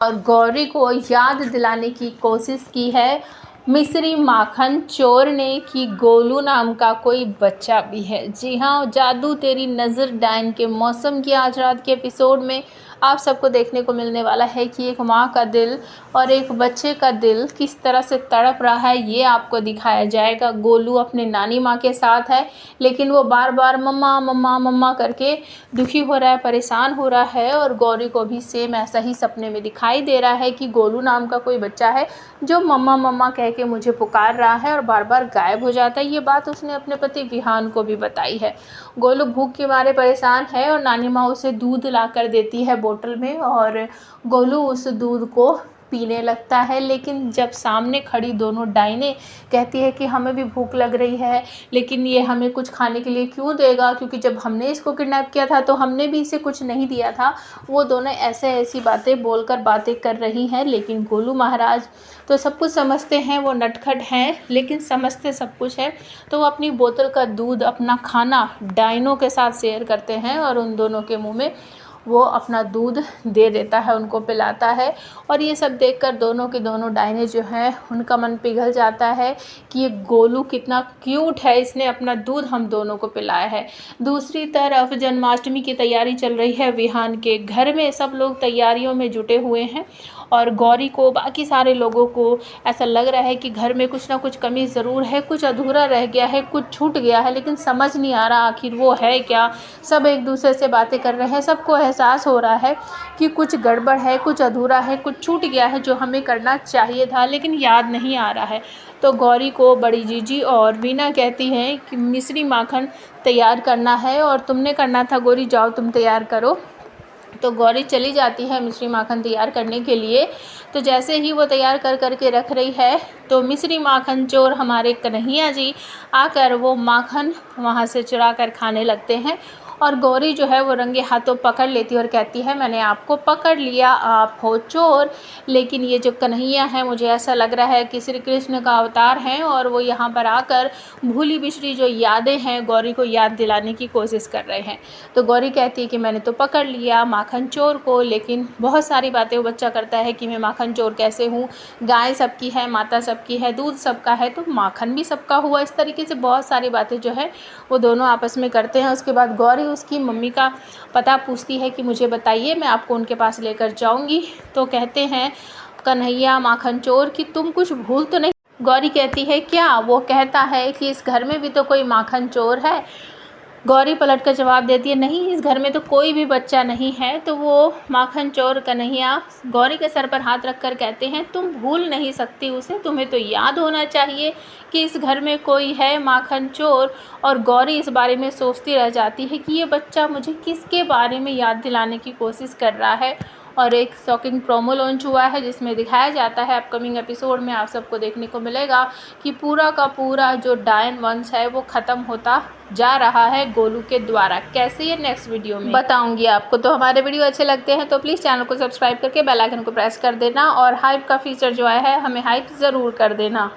और गौरी को याद दिलाने की कोशिश की है मिस्री माखन चोर ने कि गोलू नाम का कोई बच्चा भी है। जी हाँ, जादू तेरी नज़र डायन के मौसम की आज रात के एपिसोड में आप सबको देखने को मिलने वाला है कि एक माँ का दिल और एक बच्चे का दिल किस तरह से तड़प रहा है, ये आपको दिखाया जाएगा। गोलू अपने नानी माँ के साथ है, लेकिन वो बार बार मम्मा मम्मा मम्मा करके दुखी हो रहा है, परेशान हो रहा है। और गौरी को भी सेम ऐसा ही सपने में दिखाई दे रहा है कि गोलू नाम का कोई बच्चा है जो मम्मा मम्मा कह के मुझे पुकार रहा है और बार बार गायब हो जाता है। ये बात उसने अपने पति विहान को भी बताई है। गोलू भूख के मारे परेशान है और नानी माँ उसे दूध ला कर देती है बोतल में और गोलू उस दूध को पीने लगता है। लेकिन जब सामने खड़ी दोनों डाइनें कहती है कि हमें भी भूख लग रही है, लेकिन ये हमें कुछ खाने के लिए क्यों देगा, क्योंकि जब हमने इसको किडनैप किया था तो हमने भी इसे कुछ नहीं दिया था। वो दोनों ऐसी बातें बोलकर बातें कर रही हैं, लेकिन गोलू महाराज तो सब कुछ समझते हैं, वो नटखट हैं लेकिन समझते सब कुछ है। तो वो अपनी बोतल का दूध, अपना खाना डाइनों के साथ शेयर करते हैं और उन दोनों के मुंह में वो अपना दूध दे देता है, उनको पिलाता है। और ये सब देखकर दोनों के दोनों डाइने जो हैं उनका मन पिघल जाता है कि ये गोलू कितना क्यूट है, इसने अपना दूध हम दोनों को पिलाया है। दूसरी तरफ जन्माष्टमी की तैयारी चल रही है विहान के घर में, सब लोग तैयारियों में जुटे हुए हैं और गौरी को, बाकी सारे लोगों को ऐसा लग रहा है कि घर में कुछ ना कुछ कमी ज़रूर है, कुछ अधूरा रह गया है, कुछ छूट गया है, लेकिन समझ नहीं आ रहा आखिर वो है क्या। सब एक दूसरे से बातें कर रहे हैं, सबको एहसास हो रहा है कि कुछ गड़बड़ है, कुछ अधूरा है, कुछ छूट गया है जो हमें करना चाहिए था लेकिन याद नहीं आ रहा है। तो गौरी को बड़ी जीजी और वीना कहती हैं कि मिश्री माखन तैयार करना है और तुमने करना था गौरी, जाओ तुम तैयार करो। तो गौरी चली जाती है मिश्री माखन तैयार करने के लिए। तो जैसे ही वो तैयार कर करके रख रही है तो मिश्री माखन चोर हमारे कन्हैया जी आकर वो माखन वहाँ से चुरा कर खाने लगते हैं। और गौरी जो है वो रंगे हाथों पकड़ लेती है और कहती है मैंने आपको पकड़ लिया, आप हो चोर। लेकिन ये जो कन्हैया है, मुझे ऐसा लग रहा है कि श्री कृष्ण का अवतार हैं और वो यहाँ पर आकर भूली बिछड़ी जो यादें हैं गौरी को याद दिलाने की कोशिश कर रहे हैं। तो गौरी कहती है कि मैंने तो पकड़ लिया माखन चोर को, लेकिन बहुत सारी बातें वो बच्चा करता है कि मैं माखन चोर कैसे हूँ, गाय सबकी है, माता सबकी है, दूध सबका है तो माखन भी सबका हुआ। इस तरीके से बहुत सारी बातें जो है वो दोनों आपस में करते हैं। उसके बाद गौरी उसकी मम्मी का पता पूछती है कि मुझे बताइए, मैं आपको उनके पास लेकर जाऊंगी। तो कहते हैं कन्हैया माखन चोर कि तुम कुछ भूल तो नहीं। गौरी कहती है क्या, वो कहता है कि इस घर में भी तो कोई माखन चोर है। गौरी पलट कर जवाब देती है नहीं, इस घर में तो कोई भी बच्चा नहीं है। तो वो माखन चोर कन्हैया गौरी के सर पर हाथ रखकर कहते हैं तुम भूल नहीं सकती उसे, तुम्हें तो याद होना चाहिए कि इस घर में कोई है माखन चोर। और गौरी इस बारे में सोचती रह जाती है कि ये बच्चा मुझे किसके बारे में याद दिलाने की कोशिश कर रहा है। और एक शॉकिंग प्रोमो लॉन्च हुआ है जिसमें दिखाया जाता है, अपकमिंग एपिसोड में आप सबको देखने को मिलेगा कि पूरा का पूरा जो डायन वंश है वो ख़त्म होता जा रहा है गोलू के द्वारा। कैसे, ये नेक्स्ट वीडियो में बताऊंगी आपको। तो हमारे वीडियो अच्छे लगते हैं तो प्लीज़ चैनल को सब्सक्राइब करके बेल आइकन को प्रेस कर देना और हाइप का फीचर जो आया है हमें हाइप ज़रूर कर देना।